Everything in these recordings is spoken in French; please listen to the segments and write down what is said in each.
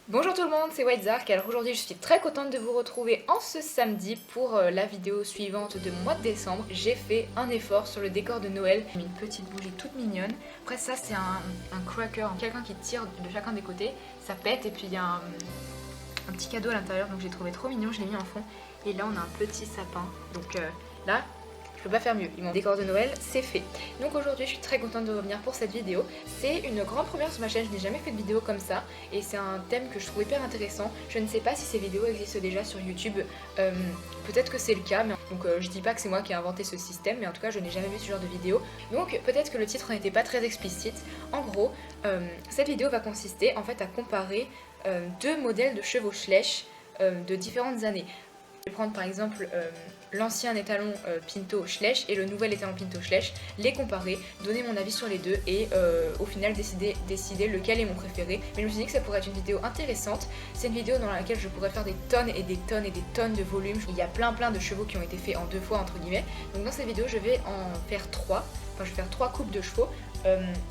Bonjour tout le monde, c'est Whitezark. Alors aujourd'hui je suis très contente de vous retrouver en ce samedi pour la vidéo suivante de mois de décembre. J'ai fait un effort sur le décor de Noël. J'ai mis une petite bougie toute mignonne. Après ça c'est un cracker, quelqu'un qui tire de chacun des côtés. Ça pète et puis il y a un petit cadeau à l'intérieur, donc j'ai trouvé trop mignon, je l'ai mis en fond. Et là on a un petit sapin, donc là je peux pas faire mieux, mon décor de Noël c'est fait. Donc aujourd'hui je suis très contente de revenir pour cette vidéo. C'est une grande première sur ma chaîne, je n'ai jamais fait de vidéo comme ça. Et c'est un thème que je trouve hyper intéressant. Je ne sais pas si ces vidéos existent déjà sur YouTube, peut-être que c'est le cas. Mais donc je dis pas que c'est moi qui ai inventé ce système, mais en tout cas je n'ai jamais vu ce genre de vidéo. Donc peut-être que le titre n'était pas très explicite. En gros, cette vidéo va consister en fait à comparer deux modèles de chevaux Schleich de différentes années. Je vais prendre par exemple l'ancien étalon Pinto Schleich et le nouvel étalon Pinto Schleich, les comparer, donner mon avis sur les deux et au final décider lequel est mon préféré. Mais je me suis dit que ça pourrait être une vidéo intéressante. C'est une vidéo dans laquelle je pourrais faire des tonnes et des tonnes et des tonnes de volume. Il y a plein de chevaux qui ont été faits en deux fois entre guillemets. Donc dans cette vidéo je vais en faire trois. Enfin je vais faire trois coupes de chevaux.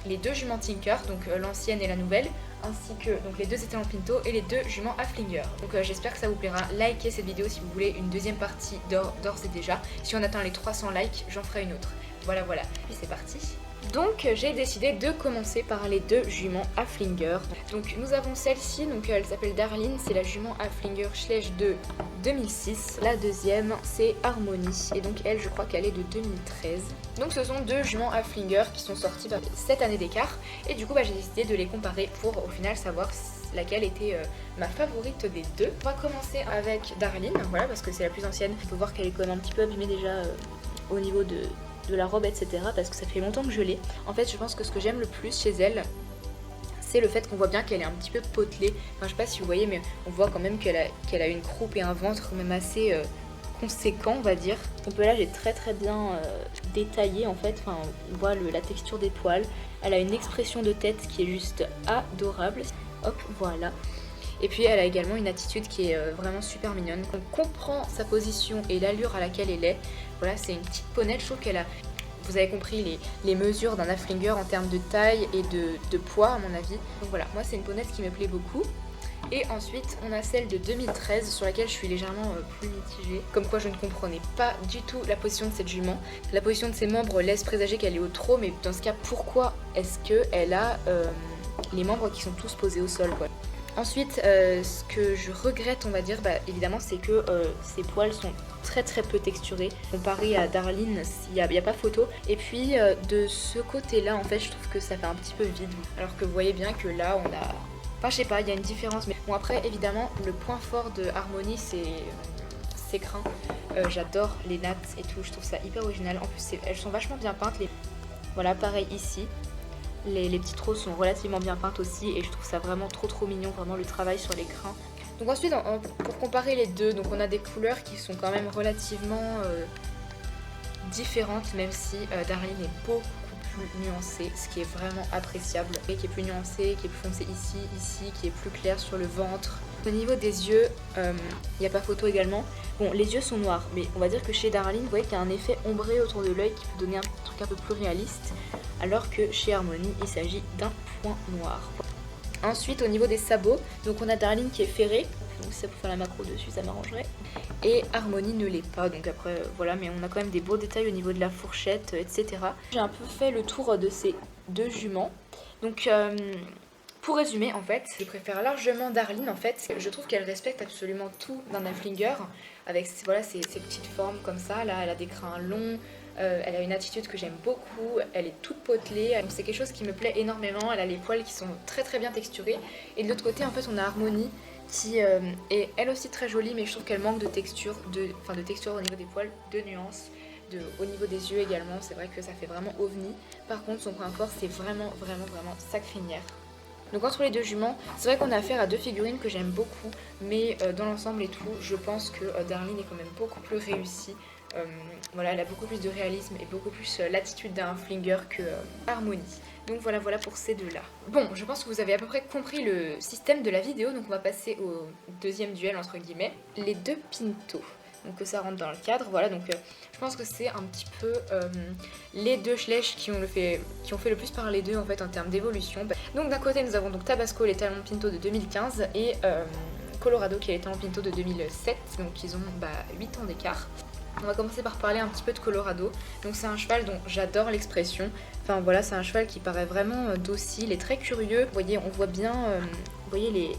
Les deux juments Tinker, donc l'ancienne et la nouvelle, ainsi que donc, les deux étalons Pinto et les deux juments Haflinger. Donc j'espère que ça vous plaira. Likez cette vidéo si vous voulez une deuxième partie d'ores et déjà. Si on atteint les 300 likes, j'en ferai une autre. Voilà. Et c'est parti. Donc j'ai décidé de commencer par les deux juments Haflinger. Donc nous avons celle-ci, donc elle s'appelle Darlene, c'est la jument Haflinger Schleich de 2006. La deuxième c'est Harmony et donc elle je crois qu'elle est de 2013. Donc ce sont deux juments Haflinger qui sont sortis par 7 années d'écart et du coup j'ai décidé de les comparer pour au final savoir laquelle était ma favorite des deux. On va commencer avec Darlene, voilà, parce que c'est la plus ancienne. On peut voir qu'elle est quand même un petit peu abîmée déjà au niveau de la robe, etc. parce que ça fait longtemps que je l'ai. En fait, je pense que ce que j'aime le plus chez elle, c'est le fait qu'on voit bien qu'elle est un petit peu potelée. Enfin, je sais pas si vous voyez, mais on voit quand même qu'elle a une croupe et un ventre quand même assez conséquent, on va dire. Son pelage est très bien détaillé en fait. Enfin, on voit la texture des poils. Elle a une expression de tête qui est juste adorable. Hop, voilà. Et puis elle a également une attitude qui est vraiment super mignonne. On comprend sa position et l'allure à laquelle elle est. Voilà, c'est une petite ponette. Je trouve qu'elle a, vous avez compris, les mesures d'un Haflinger en termes de taille et de poids à mon avis. Donc voilà, moi c'est une ponette qui me plaît beaucoup. Et ensuite on a celle de 2013 sur laquelle je suis légèrement plus mitigée. Comme quoi je ne comprenais pas du tout la position de cette jument. La position de ses membres laisse présager qu'elle est au trot, mais dans ce cas pourquoi est-ce qu'elle a les membres qui sont tous posés au sol quoi. Ensuite, ce que je regrette, on va dire, évidemment, c'est que ses poils sont très peu texturés. Comparé à Darlene, il n'y a pas photo. Et puis, de ce côté-là, en fait, je trouve que ça fait un petit peu vide. Alors que vous voyez bien que là, on a... Enfin, je sais pas, il y a une différence. Mais bon, après, évidemment, le point fort de Harmony, c'est ses crins. J'adore les nattes et tout, je trouve ça hyper original. En plus, elles sont vachement bien peintes. Voilà, pareil ici. Les petites roses sont relativement bien peintes aussi et je trouve ça vraiment trop mignon, vraiment le travail sur les crins. Donc ensuite, pour comparer les deux, donc on a des couleurs qui sont quand même relativement différentes, même si Darlene est beaucoup plus nuancée, ce qui est vraiment appréciable. Et qui est plus nuancée, qui est plus foncée ici, qui est plus clair sur le ventre. Au niveau des yeux, il n'y a pas photo également. Bon, les yeux sont noirs, mais on va dire que chez Darlene, vous voyez qu'il y a un effet ombré autour de l'œil qui peut donner un truc un peu plus réaliste. Alors que chez Harmony, il s'agit d'un point noir. Ensuite, au niveau des sabots, donc on a Darlene qui est ferrée, donc si ça peut faire la macro dessus, ça m'arrangerait. Et Harmony ne l'est pas, donc après, voilà, mais on a quand même des beaux détails au niveau de la fourchette, etc. J'ai un peu fait le tour de ces deux juments. Donc, pour résumer, en fait, je préfère largement Darlene, en fait. Je trouve qu'elle respecte absolument tout d'un Haflinger, avec voilà, ses petites formes comme ça. Là, elle a des crins longs. Elle a une attitude que j'aime beaucoup, elle est toute potelée, c'est quelque chose qui me plaît énormément, elle a les poils qui sont très bien texturés. Et de l'autre côté en fait on a Harmony qui est elle aussi très jolie, mais je trouve qu'elle manque de texture, de texture au niveau des poils, de nuances, au niveau des yeux également, c'est vrai que ça fait vraiment ovni. Par contre son point fort c'est vraiment sa crinière. Donc entre les deux juments, c'est vrai qu'on a affaire à deux figurines que j'aime beaucoup, mais dans l'ensemble et tout, je pense que Darlene est quand même beaucoup plus réussie. Voilà, elle a beaucoup plus de réalisme et beaucoup plus l'attitude d'un Haflinger que Harmony. Donc voilà pour ces deux-là. Bon, je pense que vous avez à peu près compris le système de la vidéo, donc on va passer au deuxième duel entre guillemets. Les deux Pinto. donc que ça rentre dans le cadre. Voilà, donc je pense que c'est un petit peu les deux Schleich qui ont fait le plus parler d'eux en fait en termes d'évolution. Donc d'un côté nous avons donc Tabasco, les talons Pinto de 2015 et Colorado qui est les talons Pinto de 2007, donc ils ont 8 ans d'écart. On va commencer par parler un petit peu de Colorado. Donc c'est un cheval dont j'adore l'expression. Enfin voilà, c'est un cheval qui paraît vraiment docile et très curieux. Vous voyez, on voit bien, vous voyez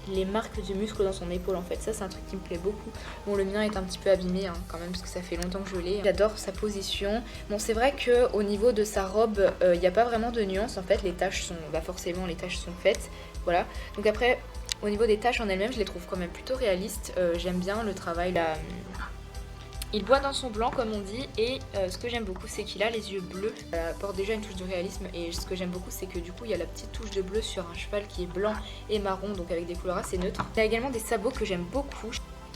les marques de muscles dans son épaule en fait. Ça c'est un truc qui me plaît beaucoup. Bon, le mien est un petit peu abîmé quand même parce que ça fait longtemps que je l'ai. J'adore sa position. Bon, c'est vrai qu'au niveau de sa robe, il n'y a pas vraiment de nuance en fait. Les taches sont, forcément les taches sont faites. Voilà. Donc après, au niveau des taches en elles-mêmes, je les trouve quand même plutôt réalistes. J'aime bien le travail là. Il boit dans son blanc comme on dit et ce que j'aime beaucoup c'est qu'il a les yeux bleus. Ça apporte déjà une touche de réalisme et ce que j'aime beaucoup c'est que du coup il y a la petite touche de bleu sur un cheval qui est blanc et marron, donc avec des couleurs assez neutres. Il y a également des sabots que j'aime beaucoup.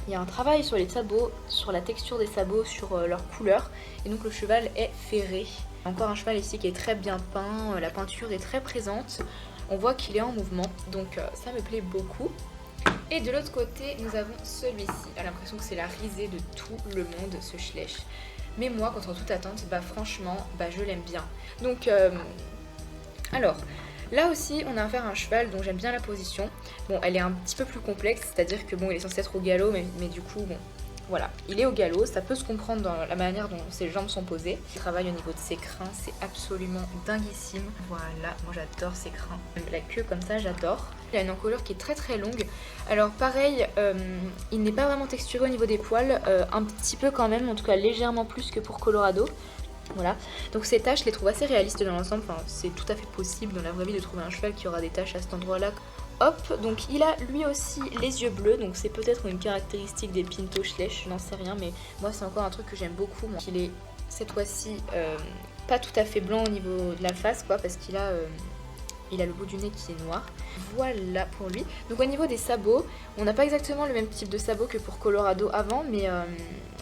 Il y a un travail sur les sabots, sur la texture des sabots, sur leur couleur et donc le cheval est ferré. Encore un cheval ici qui est très bien peint, la peinture est très présente. On voit qu'il est en mouvement donc ça me plaît beaucoup. Et de l'autre côté, nous avons celui-ci. J'ai l'impression que c'est la risée de tout le monde, ce Schleich. Mais moi, contre toute attente, franchement, je l'aime bien. Donc, alors, là aussi, on a affaire à un cheval dont j'aime bien la position. Bon, elle est un petit peu plus complexe, c'est-à-dire que bon, il est censé être au galop, mais du coup, bon, voilà, il est au galop, ça peut se comprendre dans la manière dont ses jambes sont posées. Il travaille au niveau de ses crins, c'est absolument dinguissime. Voilà, moi j'adore ses crins. La queue comme ça, j'adore. Il a une encolure qui est très très longue. Alors pareil, il n'est pas vraiment texturé au niveau des poils, un petit peu quand même, en tout cas légèrement plus que pour Colorado. Voilà, donc ces taches, je les trouve assez réalistes dans l'ensemble. Enfin, c'est tout à fait possible dans la vraie vie de trouver un cheval qui aura des taches à cet endroit-là. Hop, donc il a lui aussi les yeux bleus, donc c'est peut-être une caractéristique des Pinto Schleich, je n'en sais rien, mais moi c'est encore un truc que j'aime beaucoup. Bon, il est cette fois-ci pas tout à fait blanc au niveau de la face, quoi, parce qu'il a le bout du nez qui est noir. Voilà pour lui. Donc au niveau des sabots, on n'a pas exactement le même type de sabots que pour Colorado avant, mais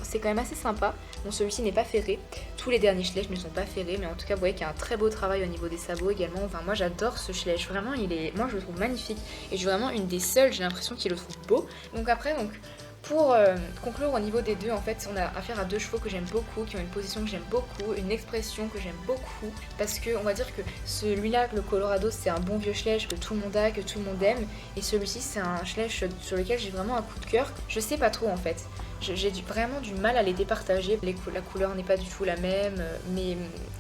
c'est quand même assez sympa. Bon, celui-ci n'est pas ferré. Tous les derniers Schleich ne sont pas ferrés, mais en tout cas, vous voyez qu'il y a un très beau travail au niveau des sabots également. Enfin, moi j'adore ce Schleich. Vraiment, moi je le trouve magnifique. Et je suis vraiment une des seules, j'ai l'impression, qui le trouve beau. Donc après, pour conclure au niveau des deux, en fait, on a affaire à deux chevaux que j'aime beaucoup, qui ont une position que j'aime beaucoup, une expression que j'aime beaucoup, parce que on va dire que celui-là, le Colorado, c'est un bon vieux Schleich que tout le monde a, que tout le monde aime, et celui-ci, c'est un Schleich sur lequel j'ai vraiment un coup de cœur. Je sais pas trop en fait. J'ai vraiment du mal à les départager. La couleur n'est pas du tout la même,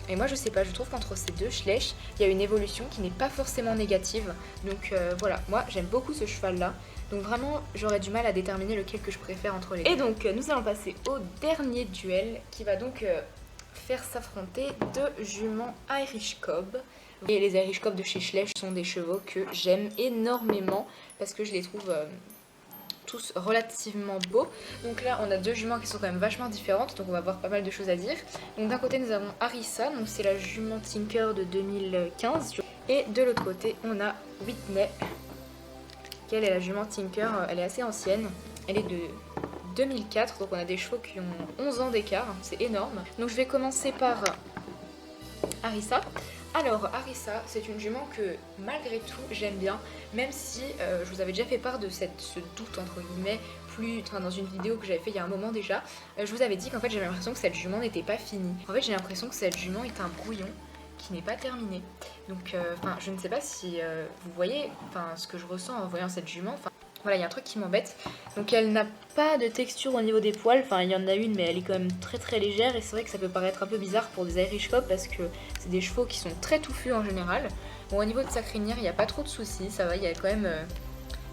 et moi je sais pas, je trouve qu'entre ces deux Schleich, il y a une évolution qui n'est pas forcément négative. Donc voilà, moi j'aime beaucoup ce cheval là. Donc vraiment, j'aurais du mal à déterminer lequel que je préfère entre les deux. Et donc, nous allons passer au dernier duel qui va donc faire s'affronter deux juments Irish Cob. Et les Irish Cob de chez Schleich sont des chevaux que j'aime énormément parce que je les trouve tous relativement beaux. Donc là, on a deux juments qui sont quand même vachement différentes, donc on va avoir pas mal de choses à dire. Donc d'un côté, nous avons Arissa, donc c'est la jument Tinker de 2015. Et de l'autre côté, on a Whitney. Elle est la jument Tinker, elle est assez ancienne, elle est de 2004, donc on a des chevaux qui ont 11 ans d'écart, c'est énorme. Donc je vais commencer par Arissa. Alors Arissa, c'est une jument que malgré tout j'aime bien, même si je vous avais déjà fait part de ce doute entre guillemets, dans une vidéo que j'avais fait il y a un moment déjà, je vous avais dit qu'en fait j'avais l'impression que cette jument n'était pas finie. En fait j'ai l'impression que cette jument est un brouillon qui n'est pas terminé. Donc je ne sais pas si vous voyez ce que je ressens en voyant cette jument. Voilà, il y a un truc qui m'embête. Donc elle n'a pas de texture au niveau des poils. Enfin, il y en a une, mais elle est quand même très très légère. Et c'est vrai que ça peut paraître un peu bizarre pour des Irish Cob parce que c'est des chevaux qui sont très touffus en général. Bon, au niveau de sa crinière, il n'y a pas trop de soucis. Ça va, il y a quand même...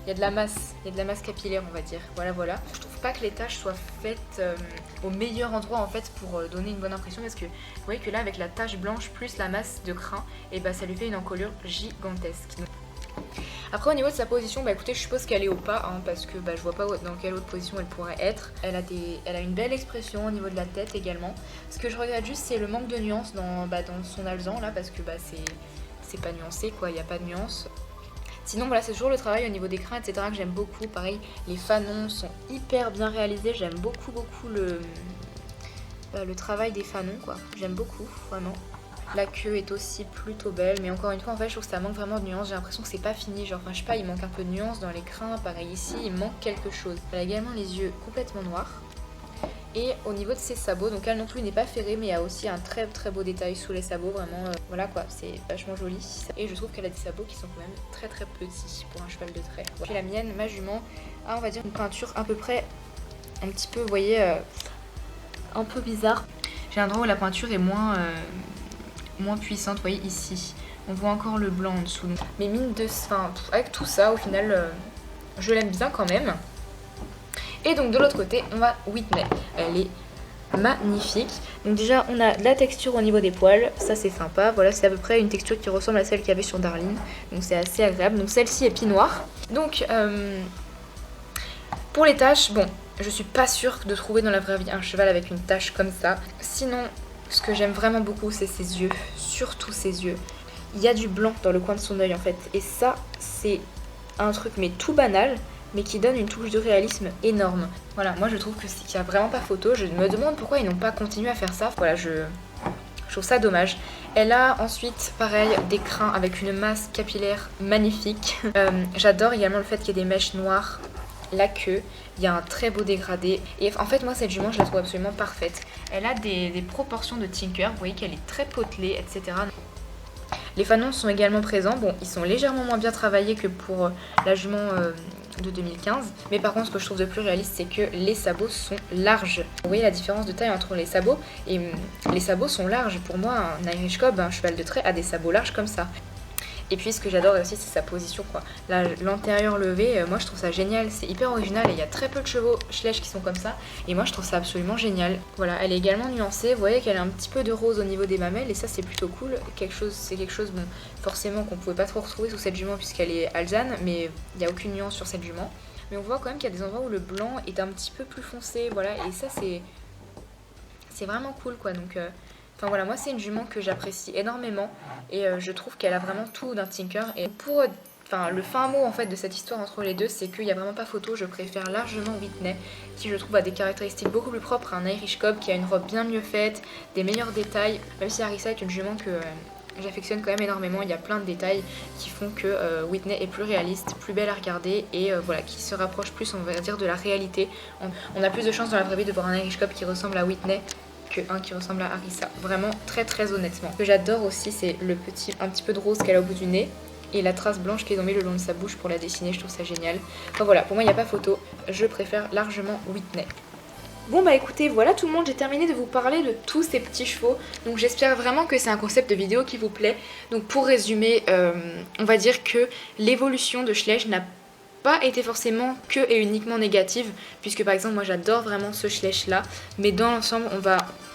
il y a de la masse capillaire, on va dire. Voilà. Je trouve pas que les taches soient faites au meilleur endroit en fait pour donner une bonne impression parce que vous voyez que là avec la tache blanche plus la masse de crin, et ça lui fait une encolure gigantesque. Après au niveau de sa position, écoutez, je suppose qu'elle est au pas parce que je vois pas dans quelle autre position elle pourrait être. Elle a une belle expression au niveau de la tête également. Ce que je regrette juste c'est le manque de nuance dans son alezan là parce que c'est pas nuancé quoi, il n'y a pas de nuance. Sinon voilà, c'est toujours le travail au niveau des crins etc que j'aime beaucoup. Pareil, les fanons sont hyper bien réalisés, j'aime beaucoup le travail des fanons quoi, j'aime beaucoup vraiment. La queue est aussi plutôt belle, mais encore une fois en fait je trouve que ça manque vraiment de nuance, j'ai l'impression que c'est pas fini, genre je sais pas, il manque un peu de nuance dans les crins, pareil ici, il manque quelque chose. Elle a également les yeux complètement noirs. Et au niveau de ses sabots, donc elle non plus n'est pas ferrée, mais il y a aussi un très très beau détail sous les sabots, vraiment voilà quoi, c'est vachement joli. Et je trouve qu'elle a des sabots qui sont quand même très très petits pour un cheval de trait. Puis la mienne, ma jument, a on va dire une peinture à peu près un petit peu, vous voyez, un peu bizarre. J'ai un endroit où la peinture est moins puissante, vous voyez ici. On voit encore le blanc en dessous. Mais mine de... Enfin, avec tout ça, au final, je l'aime bien quand même. Et donc de l'autre côté, on a Whitney. Elle est magnifique. Donc déjà, on a de la texture au niveau des poils. Ça, c'est sympa. Voilà, c'est à peu près une texture qui ressemble à celle qu'il y avait sur Darlene. Donc c'est assez agréable. Donc celle-ci est pie noire. Donc, pour les taches, bon, je suis pas sûre de trouver dans la vraie vie un cheval avec une tache comme ça. Sinon, ce que j'aime vraiment beaucoup, c'est ses yeux. Surtout ses yeux. Il y a du blanc dans le coin de son œil en fait. Et ça, c'est un truc mais tout banal, mais qui donne une touche de réalisme énorme. Voilà, moi je trouve qu'il n'y a vraiment pas photo. Je me demande pourquoi ils n'ont pas continué à faire ça. Voilà, je trouve ça dommage. Elle a ensuite, pareil, des crins avec une masse capillaire magnifique. J'adore également le fait qu'il y ait des mèches noires. La queue, il y a un très beau dégradé. Et en fait, moi, cette jument, je la trouve absolument parfaite. Elle a des proportions de Tinker. Vous voyez qu'elle est très potelée, etc. Les fanons sont également présents. Bon, ils sont légèrement moins bien travaillés que pour la jument de 2015. Mais par contre, ce que je trouve de plus réaliste, c'est que les sabots sont larges. Vous voyez la différence de taille entre les sabots. Et les sabots sont larges. Pour moi, un Irish Cob, un cheval de trait, a des sabots larges comme ça. Et puis ce que j'adore aussi, c'est sa position quoi. Là, l'antérieur levé, moi je trouve ça génial, c'est hyper original et il y a très peu de chevaux Schleich qui sont comme ça. Et moi je trouve ça absolument génial. Voilà, elle est également nuancée, vous voyez qu'elle a un petit peu de rose au niveau des mamelles et ça c'est plutôt cool. C'est quelque chose, bon, forcément qu'on pouvait pas trop retrouver sous cette jument puisqu'elle est alezane, mais il n'y a aucune nuance sur cette jument. Mais on voit quand même qu'il y a des endroits où le blanc est un petit peu plus foncé, voilà, et ça c'est vraiment cool quoi. Donc enfin voilà, moi c'est une jument que j'apprécie énormément et je trouve qu'elle a vraiment tout d'un Tinker. Et pour le fin mot en fait de cette histoire entre les deux, c'est qu'il n'y a vraiment pas photo. Je préfère largement Whitney, qui je trouve a des caractéristiques beaucoup plus propres à un Irish Cob, qui a une robe bien mieux faite, des meilleurs détails. Même si Arisa est une jument que j'affectionne quand même énormément, il y a plein de détails qui font que Whitney est plus réaliste, plus belle à regarder et voilà, qui se rapproche plus on va dire de la réalité. On a plus de chance dans la vraie vie de voir un Irish Cob qui ressemble à Whitney un qui ressemble à Arisa, vraiment très très honnêtement. Ce que j'adore aussi, c'est le un petit peu de rose qu'elle a au bout du nez et la trace blanche qu'ils ont mis le long de sa bouche pour la dessiner, je trouve ça génial. Enfin voilà, pour moi il n'y a pas photo, je préfère largement Whitney. Bon bah écoutez, voilà tout le monde, j'ai terminé de vous parler de tous ces petits chevaux. Donc j'espère vraiment que c'est un concept de vidéo qui vous plaît. Donc pour résumer, on va dire que l'évolution de Schleich n'a pas été forcément que et uniquement négative, puisque par exemple moi j'adore vraiment ce Schleich là, mais dans l'ensemble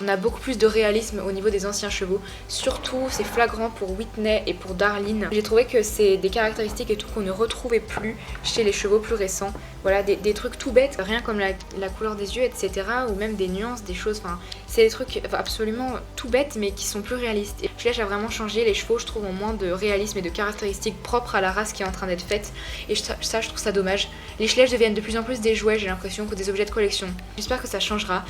on a beaucoup plus de réalisme au niveau des anciens chevaux, surtout c'est flagrant pour Whitney et pour Darlene. J'ai trouvé que c'est des caractéristiques et tout qu'on ne retrouvait plus chez les chevaux plus récents. Voilà, des trucs tout bêtes, rien comme la couleur des yeux, etc. ou même des nuances, des choses, enfin c'est des trucs absolument tout bêtes mais qui sont plus réalistes. Et Schleich a vraiment changé, les chevaux je trouve ont moins de réalisme et de caractéristiques propres à la race qui est en train d'être faite, et ça je trouve ça dommage. Les Schleich deviennent de plus en plus des jouets, j'ai l'impression, que des objets de collection. J'espère que ça changera.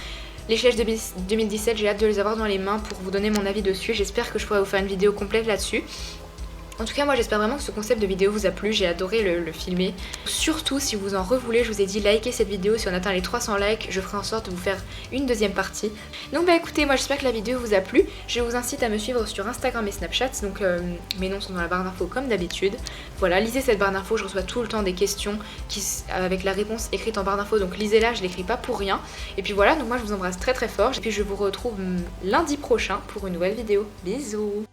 Les Schleich 2017, j'ai hâte de les avoir dans les mains pour vous donner mon avis dessus. J'espère que je pourrai vous faire une vidéo complète là-dessus. En tout cas, moi j'espère vraiment que ce concept de vidéo vous a plu, j'ai adoré le filmer. Surtout, si vous en revoulez, je vous ai dit likez cette vidéo, si on atteint les 300 likes, je ferai en sorte de vous faire une deuxième partie. Donc bah écoutez, moi j'espère que la vidéo vous a plu. Je vous incite à me suivre sur Instagram et Snapchat, donc mes noms sont dans la barre d'infos comme d'habitude. Voilà, lisez cette barre d'infos, je reçois tout le temps des questions avec la réponse écrite en barre d'infos, donc lisez-la, je l'écris pas pour rien. Et puis voilà, donc moi je vous embrasse très très fort, et puis je vous retrouve lundi prochain pour une nouvelle vidéo. Bisous!